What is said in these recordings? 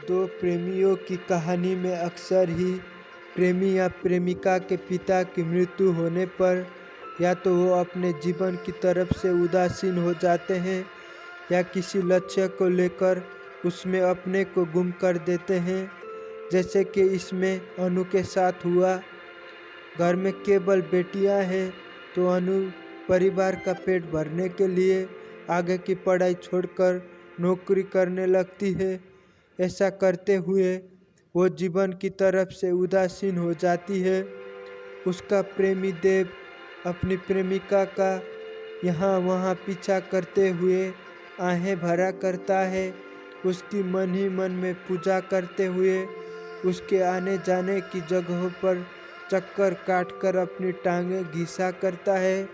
दो प्रेमियों की कहानी में अक्सर ही प्रेमी या प्रेमिका के पिता की मृत्यु होने पर या तो वो अपने जीवन की तरफ से उदासीन हो जाते हैं या किसी लक्ष्य को लेकर उसमें अपने को गुम कर देते हैं, जैसे कि इसमें अनु के साथ हुआ। घर में केवल बेटियां हैं तो अनु परिवार का पेट भरने के लिए आगे की पढ़ाई छोड़कर नौकरी करने लगती है। ऐसा करते हुए वो जीवन की तरफ से उदासीन हो जाती है। उसका प्रेमी देव अपनी प्रेमिका का यहाँ वहाँ पीछा करते हुए आहें भरा करता है। उसकी मन ही मन में पूजा करते हुए उसके आने जाने की जगहों पर चक्कर काटकर अपनी टांगें घिसा करता है।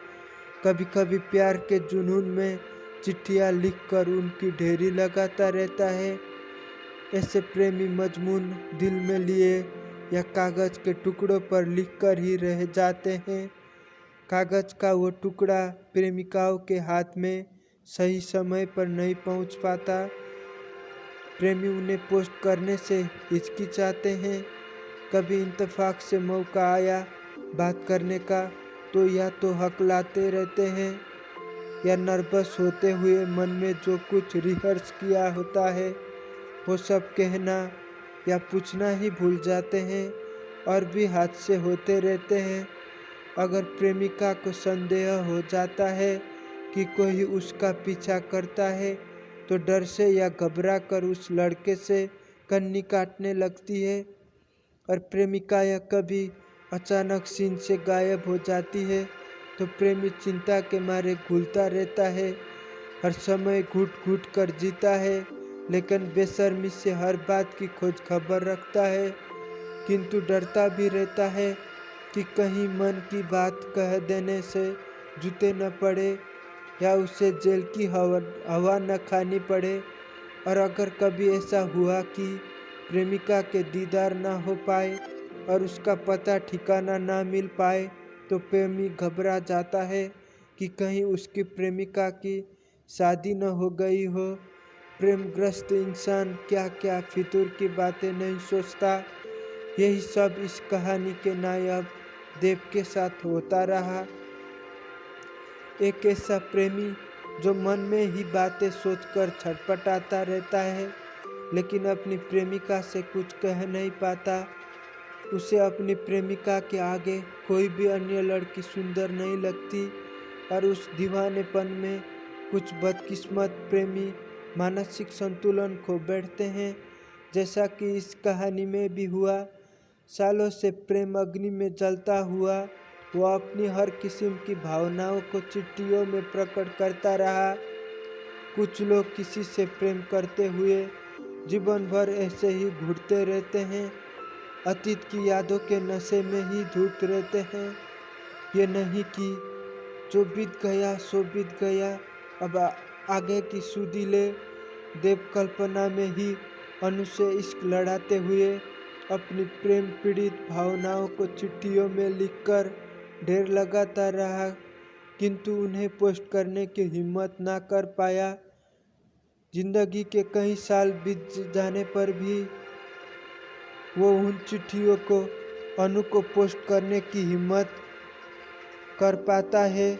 कभी कभी प्यार के जुनून में चिट्ठियाँ लिखकर उनकी ढेरी लगाता रहता है। ऐसे प्रेमी मजमून दिल में लिए या कागज़ के टुकड़ों पर लिखकर ही रह जाते हैं। कागज़ का वो टुकड़ा प्रेमिकाओं के हाथ में सही समय पर नहीं पहुंच पाता। प्रेमी उन्हें पोस्ट करने से हिचकिचाते हैं। कभी इत्तेफाक से मौका आया बात करने का तो या तो हकलाते रहते हैं या नर्वस होते हुए मन में जो कुछ रिहर्स किया होता है वो सब कहना या पूछना ही भूल जाते हैं और भी हादसे होते रहते हैं। अगर प्रेमिका को संदेह हो जाता है कि कोई उसका पीछा करता है तो डर से या घबरा कर उस लड़के से कन्नी काटने लगती है। और प्रेमिका या कभी अचानक सीन से गायब हो जाती है तो प्रेमी चिंता के मारे घुलता रहता है। हर समय घुट घुट कर जीता है लेकिन बेशर्मी से हर बात की खोज खबर रखता है, किंतु डरता भी रहता है कि कहीं मन की बात कह देने से जूते न पड़े या उसे जेल की हवा न खानी पड़े। और अगर कभी ऐसा हुआ कि प्रेमिका के दीदार ना हो पाए और उसका पता ठिकाना ना मिल पाए तो प्रेमी घबरा जाता है कि कहीं उसकी प्रेमिका की शादी न हो गई हो। प्रेमग्रस्त इंसान क्या क्या फितूर की बातें नहीं सोचता। यही सब इस कहानी के नायक देव के साथ होता रहा। एक ऐसा प्रेमी जो मन में ही बातें सोचकर छटपटाता रहता है लेकिन अपनी प्रेमिका से कुछ कह नहीं पाता। उसे अपनी प्रेमिका के आगे कोई भी अन्य लड़की सुंदर नहीं लगती और उस दीवानेपन में कुछ बदकिस्मत प्रेमी मानसिक संतुलन खो बैठते हैं, जैसा कि इस कहानी में भी हुआ। सालों से प्रेम अग्नि में जलता हुआ वो अपनी हर किस्म की भावनाओं को चिट्ठियों में प्रकट करता रहा। कुछ लोग किसी से प्रेम करते हुए जीवन भर ऐसे ही घुटते रहते हैं, अतीत की यादों के नशे में ही धुत रहते हैं। ये नहीं कि जो बीत गया सो बीत गया, अब आगे की सुधि ले। देव कल्पना में ही अनु से इश्क लड़ाते हुए अपनी प्रेम पीड़ित भावनाओं को चिट्ठियों में लिखकर ढेर लगाता रहा, किंतु उन्हें पोस्ट करने की हिम्मत ना कर पाया। जिंदगी के कई साल बीत जाने पर भी वो उन चिट्ठियों को अनु को पोस्ट करने की हिम्मत कर पाता है।